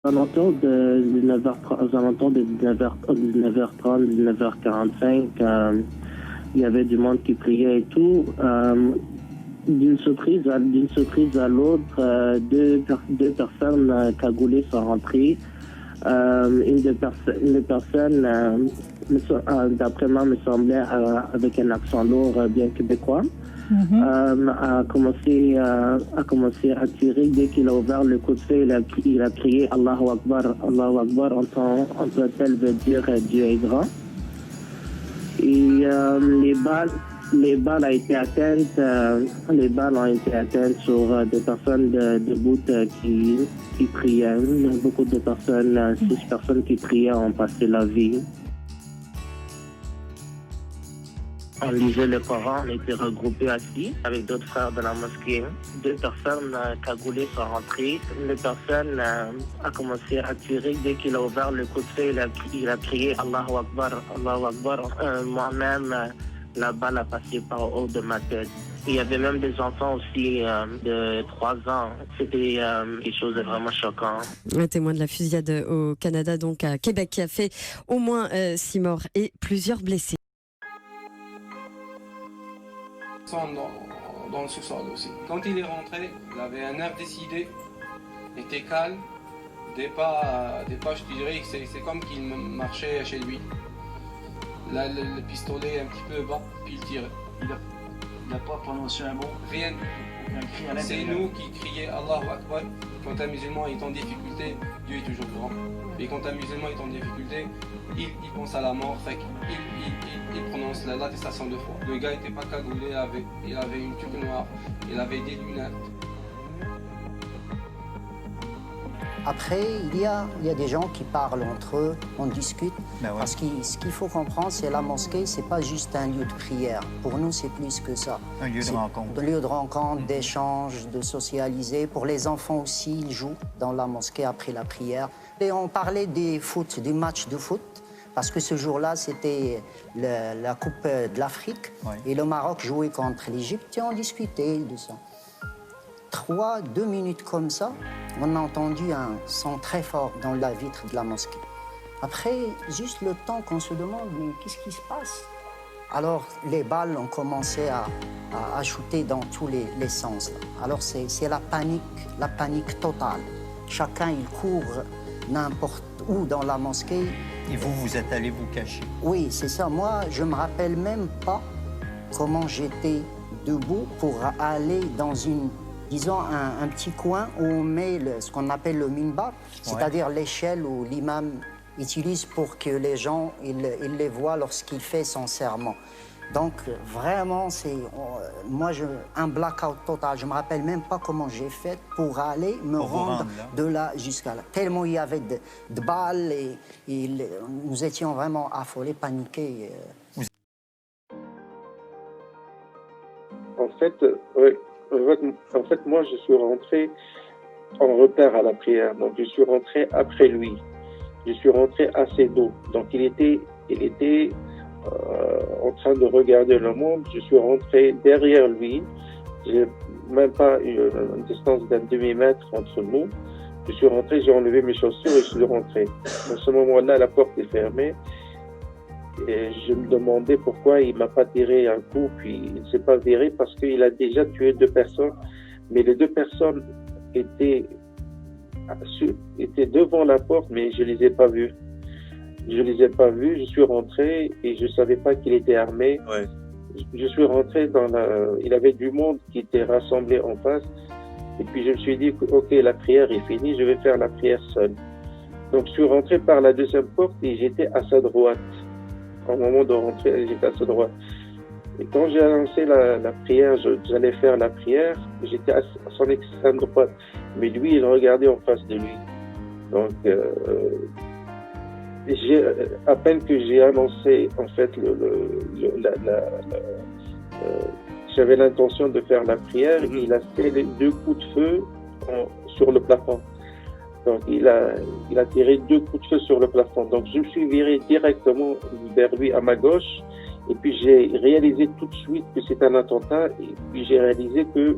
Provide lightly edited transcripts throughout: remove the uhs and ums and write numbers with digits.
Aux alentours de 19h30, 19h45, il y avait du monde qui priait et tout. D'une surprise à l'autre, deux personnes cagoulées sont rentrées. Une des personnes, d'après moi, me semblait avec un accent lourd bien québécois. A commencé à tirer. Dès qu'il a ouvert le coup de feu, il a crié Allahu Akbar, Allahu Akbar, en tel veut dire Dieu est grand. Et les balles ont été atteintes sur des personnes debout qui priaient. Beaucoup de personnes, 6 personnes qui priaient ont passé la vie. On lisait le Coran, on était regroupés assis avec d'autres frères de la mosquée. 2 personnes cagoulées sont rentrées. Une personne a commencé à tirer. Dès qu'il a ouvert le coup de feu, il a crié Allahu Akbar, Allahu Akbar. Moi-même, la balle a passé par haut de ma tête. Il y avait même des enfants aussi de 3 ans. C'était quelque chose de vraiment choquant. Un témoin de la fusillade au Canada, donc à Québec, qui a fait au moins 6 morts et plusieurs blessés. Dans le sous-sol aussi. Quand il est rentré, il avait un air décidé, était calme, des pas je dirais que c'est comme qu'il marchait chez lui. Là, le pistolet un petit peu bas, puis il tirait. Il n'a pas prononcé un mot. Rien du tout. C'est nous qui crions Allahu Akbar. Quand un musulman est en difficulté, Dieu est toujours grand. Et quand un musulman est en difficulté, il pense à la mort, fait il prononce l'attestation de foi. Le gars n'était pas cagoulé, il avait une tuque noire, il avait des lunettes. Après, il y a des gens qui parlent entre eux, on discute. Ben ouais. Parce que ce qu'il faut comprendre, c'est la mosquée, c'est pas juste un lieu de prière. Pour nous, c'est plus que ça. Un lieu de rencontre. Un lieu de rencontre, d'échange, de socialiser. Pour les enfants aussi, ils jouent dans la mosquée après la prière. Et on parlait des matchs de foot. Parce que ce jour-là, c'était la Coupe de l'Afrique. Ouais. Et le Maroc jouait contre l'Égypte et on discutait de ça. 2 minutes comme ça, on a entendu un son très fort dans la vitre de la mosquée. Après, juste le temps qu'on se demande, mais qu'est-ce qui se passe? Alors, les balles ont commencé à shooter dans tous les sens. Alors, c'est la panique totale. Chacun, il court n'importe où dans la mosquée. Et vous êtes allé vous cacher? Oui, c'est ça. Moi, je ne me rappelle même pas comment j'étais debout pour aller dans disons un petit coin où on met ce qu'on appelle le minbar, c'est-à-dire l'échelle où l'imam utilise pour que les gens ils les voient lorsqu'il fait son serment. Donc vraiment, moi un blackout total. Je me rappelle même pas comment j'ai fait pour aller me rendre de là jusqu'à là. Tellement il y avait de balles et nous étions vraiment affolés, paniqués. En fait, moi, je suis rentré en retard à la prière. Donc, je suis rentré après lui. Je suis rentré assez tôt. Donc, il était en train de regarder le monde. Je suis rentré derrière lui. J'ai même pas une distance d'un demi-mètre entre nous. Je suis rentré, j'ai enlevé mes chaussures et je suis rentré. À ce moment-là, la porte est fermée. Et je me demandais pourquoi il m'a pas tiré un coup, puis il ne s'est pas viré parce qu'il a déjà tué 2 personnes. Mais les 2 personnes étaient devant la porte, mais je les ai pas vues. Je suis rentré et je savais pas qu'il était armé. Ouais. Je suis rentré il avait du monde qui était rassemblé en face. Et puis je me suis dit, ok, la prière est finie, je vais faire la prière seule. Donc je suis rentré par la deuxième porte et j'étais à sa droite. Au moment de rentrer, j'étais à sa droite. Et quand j'ai annoncé la prière, j'allais faire la prière, j'étais à son extrême droite. Mais lui, il regardait en face de lui. Donc, à peine que j'ai annoncé, en fait, j'avais l'intention de faire la prière, il a fait les 2 coups de feu sur le plafond. Donc, il a tiré 2 coups de feu sur le plafond. Donc, je me suis viré directement vers lui à ma gauche. Et puis, j'ai réalisé tout de suite que c'est un attentat. Et puis, j'ai réalisé que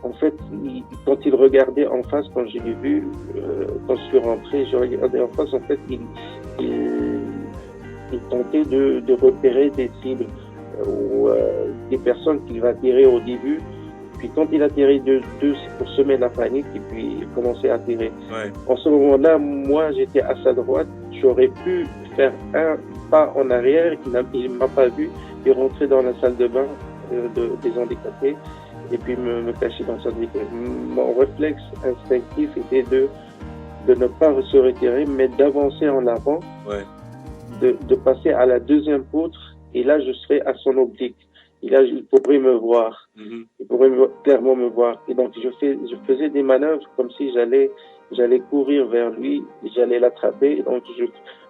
En fait, quand il regardait en face, quand je l'ai vu, quand je suis rentré, je regardais en face, en fait, il tentait de repérer des cibles ou des personnes qu'il va tirer au début. Puis quand il a tiré deux, c'est pour semer la panique et puis il commençait à tirer. Ouais. En ce moment-là, moi, j'étais à sa droite. J'aurais pu faire un pas en arrière. Il ne m'a pas vu. Il est rentré dans la salle de bain des handicapés et puis me cacher dans sa vie. Mon réflexe instinctif était de ne pas se retirer, mais d'avancer en avant, de passer à la deuxième poutre. Et là, je serais à son optique. Et là, il pourrait me voir. Il pourrait clairement me voir. Et donc, je faisais des manœuvres comme si j'allais courir vers lui, et j'allais l'attraper. Donc,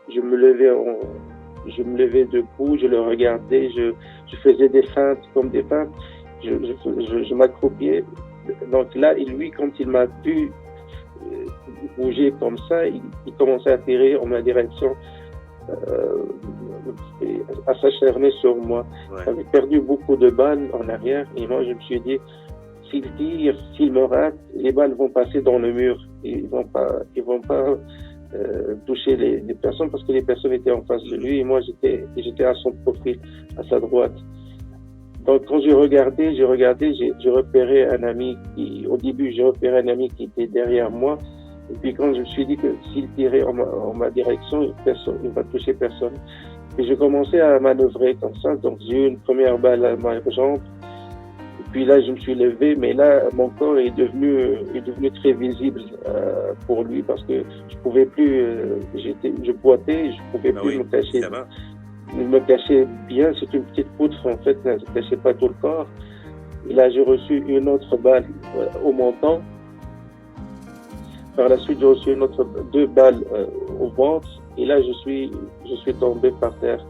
je me levais debout, je le regardais, je faisais des feintes comme des feintes. Je m'accroupais. Donc là, lui, quand il m'a vu bouger comme ça, il commençait à tirer en ma direction. À s'acharner sur moi. J'avais perdu beaucoup de balles en arrière et moi je me suis dit s'il tire, s'il me rate, les balles vont passer dans le mur. Ils vont pas toucher les personnes parce que les personnes étaient en face de lui et moi j'étais à son profil, à sa droite. Donc quand je regardais, j'ai repéré un ami au début j'ai repéré un ami qui était derrière moi. Et puis quand je me suis dit que s'il tirait en ma direction, il va toucher personne. Et je commençais à manœuvrer comme ça. Donc j'ai eu une première balle à ma jambe. Et puis là, je me suis levé, mais là, mon corps est devenu très visible pour lui parce que je pouvais plus. Je boitais, je pouvais plus me cacher. Je me cachais bien. C'est une petite poutre en fait, ça ne cachait pas tout le corps. Et là, j'ai reçu une autre balle au menton. Par la suite, j'ai reçu deux balles au ventre et là, je suis tombé par terre.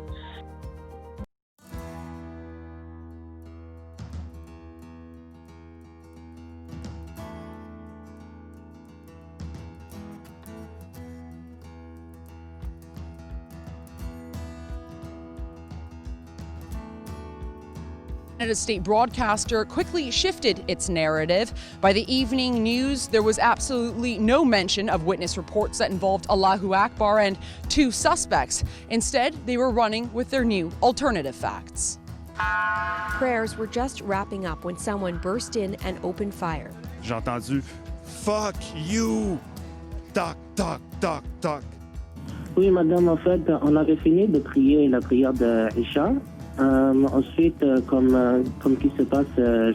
Canada state broadcaster quickly shifted its narrative. By the evening news, there was absolutely no mention of witness reports that involved Allahu Akbar and two suspects. Instead, they were running with their new alternative facts. Prayers were just wrapping up when someone burst in and opened fire. J'ai entendu "Fuck you!" Toc, toc, toc, toc. Oui, madame, en fait, on avait fini de prier la prière de Isha. Ensuite, comme qui se passe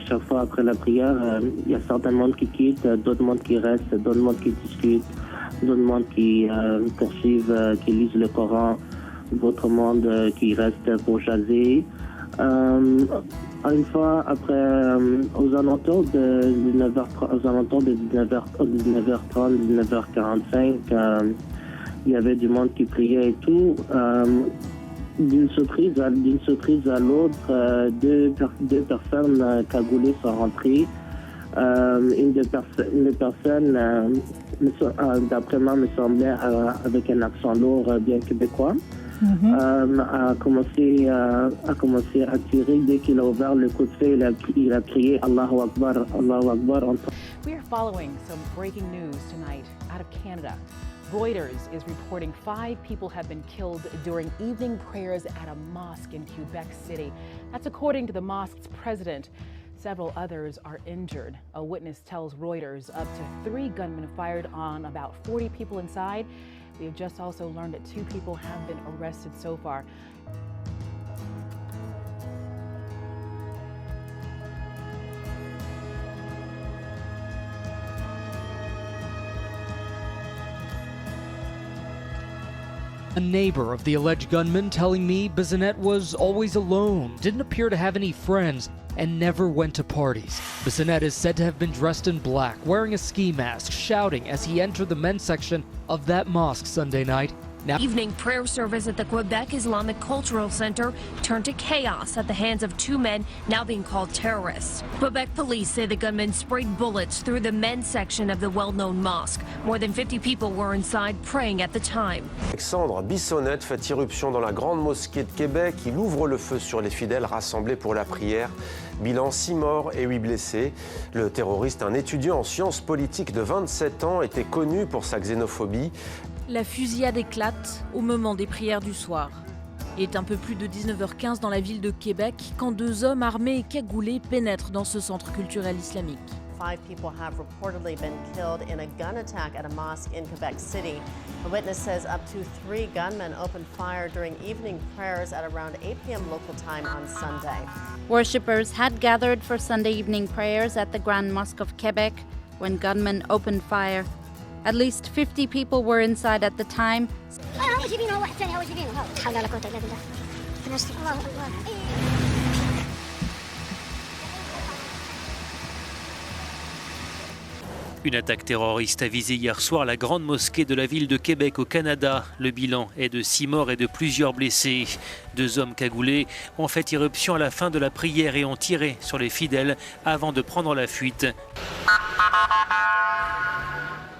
chaque fois après la prière, il y a certains mondes qui quittent, d'autres mondes qui restent, d'autres mondes qui discutent, d'autres mondes qui poursuivent, qui lisent le Coran, d'autres mondes qui restent pour jaser. Une fois après, aux alentours de 19h30, 19h45, il y avait du monde qui priait et tout. D'une surprise à l'autre, deux personnes cagoulées sont rentrées. Une des personnes, d'après moi, me semblait avec un accent lourd bien québécois. A commencé à tirer. Dès qu'il a ouvert le coup de feu, il a crié Allahu Akbar, Allahu Akbar. We are following some breaking news tonight out of Canada. Reuters is reporting 5 people have been killed during evening prayers at a mosque in Quebec City. That's according to the mosque's president. Several others are injured. A witness tells Reuters up to 3 gunmen fired on about 40 people inside. We have just also learned that 2 people have been arrested so far. A neighbor of the alleged gunman telling me Bissonnette was always alone, didn't appear to have any friends, and never went to parties. Bissonnette is said to have been dressed in black, wearing a ski mask, shouting as he entered the men's section of that mosque Sunday night. Now, evening prayer service at the Quebec Islamic Cultural Center turned to chaos at the hands of two men now being called terrorists. Quebec police say the gunmen sprayed bullets through the men's section of the well-known mosque. More than 50 people were inside praying at the time. Alexandre Bissonnette fait irruption dans la grande mosquée de Québec. Il ouvre le feu sur les fidèles rassemblés pour la prière. Bilan 6 morts et 8 blessés. Le terroriste, un étudiant en sciences politiques de 27 ans, était connu pour sa xénophobie. La fusillade éclate au moment des prières du soir. Il est un peu plus de 19h15 dans la ville de Québec quand deux hommes armés et cagoulés pénètrent dans ce centre culturel islamique. 5 people have reportedly been killed in a gun attack at a mosque in Quebec City. A witness says up to 3 gunmen opened fire during evening prayers at around 8 p.m. local time on Sunday. Worshippers had gathered for Sunday evening prayers at the Grand Mosque of Quebec when gunmen opened fire. At least 50 people were inside at the time. Une attaque terroriste a visé hier soir la grande mosquée de la ville de Québec au Canada. Le bilan est de 6 morts et de plusieurs blessés. 2 hommes cagoulés ont fait irruption à la fin de la prière et ont tiré sur les fidèles avant de prendre la fuite.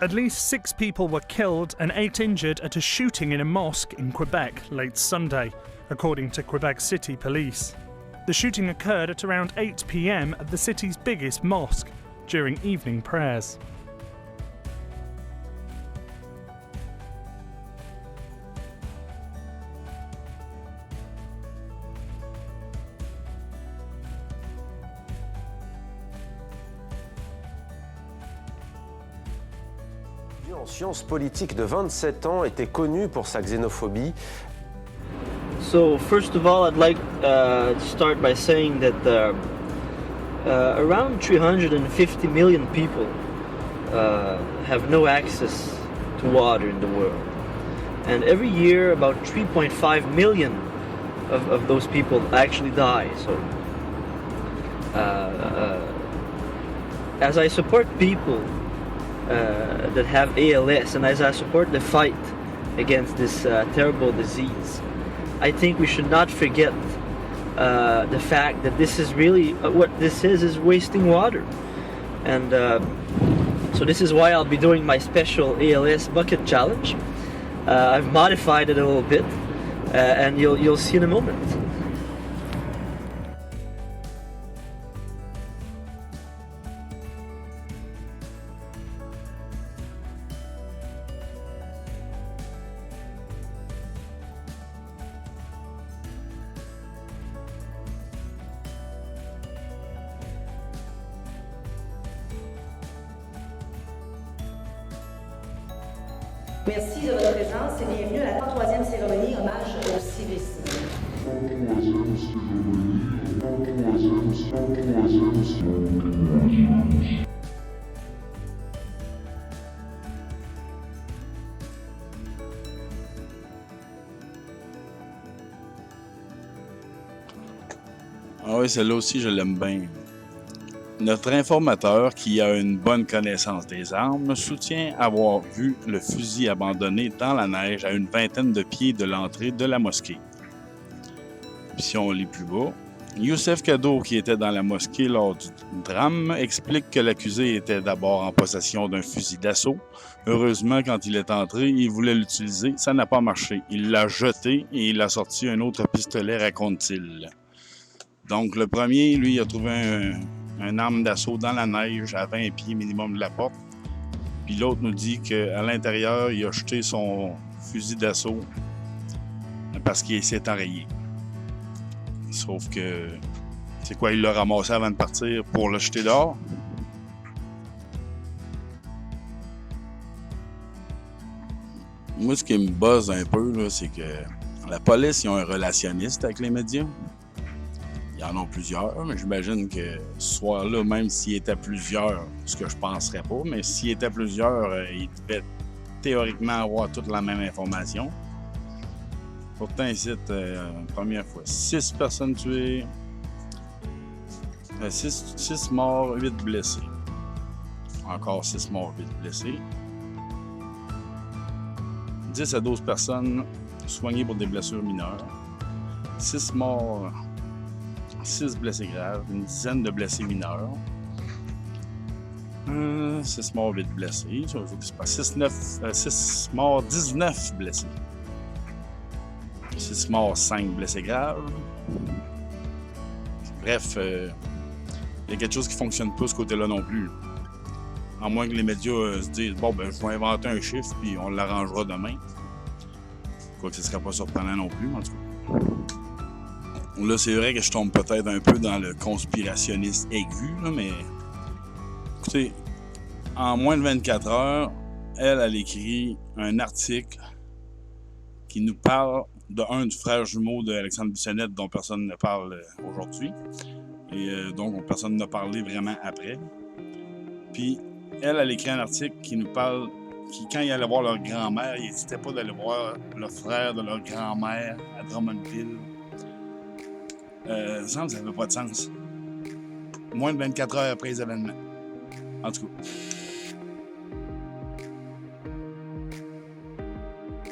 At least 6 people were killed and 8 injured at a shooting in a mosque in Quebec late Sunday, according to Quebec City Police. The shooting occurred at around 8 p.m. at the city's biggest mosque during evening prayers. En sciences politiques de 27 ans était connu pour sa xénophobie. So first of all, I'd like to start by saying that around 350 million people have no access to water in the world. And every year about 3.5 million of those people actually die. So as I support people that have ALS, and as I support the fight against this terrible disease, I think we should not forget the fact that this is really what this is wasting water. And so this is why I'll be doing my special ALS bucket challenge. I've modified it a little bit, and you'll see in a moment. Merci de votre présence et bienvenue à la 33e cérémonie hommage au civisme. Ah oui, celle-là aussi, je l'aime bien. Notre informateur, qui a une bonne connaissance des armes, soutient avoir vu le fusil abandonné dans la neige à une vingtaine de pieds de l'entrée de la mosquée. Puis si on lit plus bas, Youssef Kado, qui était dans la mosquée lors du drame, explique que l'accusé était d'abord en possession d'un fusil d'assaut. Heureusement, quand il est entré, il voulait l'utiliser. Ça n'a pas marché. Il l'a jeté et il a sorti un autre pistolet, raconte-t-il. Donc, le premier, lui, a trouvé un arme d'assaut dans la neige à 20 pieds minimum de la porte. Puis l'autre nous dit qu'à l'intérieur, il a jeté son fusil d'assaut parce qu'il s'est enrayé. Sauf que, c'est quoi, il l'a ramassé avant de partir pour le jeter dehors? Moi, ce qui me buzz un peu, là, c'est que la police, ils ont un relationniste avec les médias. Il y en a plusieurs, mais j'imagine que ce soir-là, même s'il était plusieurs, ce que je penserais pas, mais s'il était plusieurs, il devait théoriquement avoir toute la même information. Pourtant, ici, première fois, 6 personnes tuées, 6 morts, 8 blessés. Encore 6 morts, 8 blessés. 10 à 12 personnes soignées pour des blessures mineures. 6 morts, 6 blessés graves, une dizaine de blessés mineurs. 6 morts, 8 blessés. 6 morts, 19 blessés. 6 morts, 5 blessés graves. Bref, il y a quelque chose qui ne fonctionne pas ce côté-là non plus. À moins que les médias se disent « Bon, ben, je vais inventer un chiffre puis on l'arrangera demain. » Quoique ce ne serait pas surprenant non plus, en tout cas. Là, c'est vrai que je tombe peut-être un peu dans le conspirationniste aigu, là, mais écoutez, en moins de 24 heures, elle écrit un article qui nous parle d'un du frère jumeau d'Alexandre Bissonnette dont personne ne parle aujourd'hui. Et donc, personne n'a parlé vraiment après. Puis, elle écrit un article qui nous parle qui, quand ils allaient voir leur grand-mère, ils n'hésitaient pas d'aller voir le frère de leur grand-mère à Drummondville. Ça n'avait pas de sens. Moins de 24 heures après les événements. En tout cas.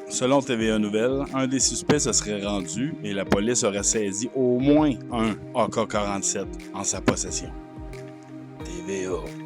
Selon TVA Nouvelles, un des suspects se serait rendu et la police aurait saisi au moins un AK-47 en sa possession. TVA.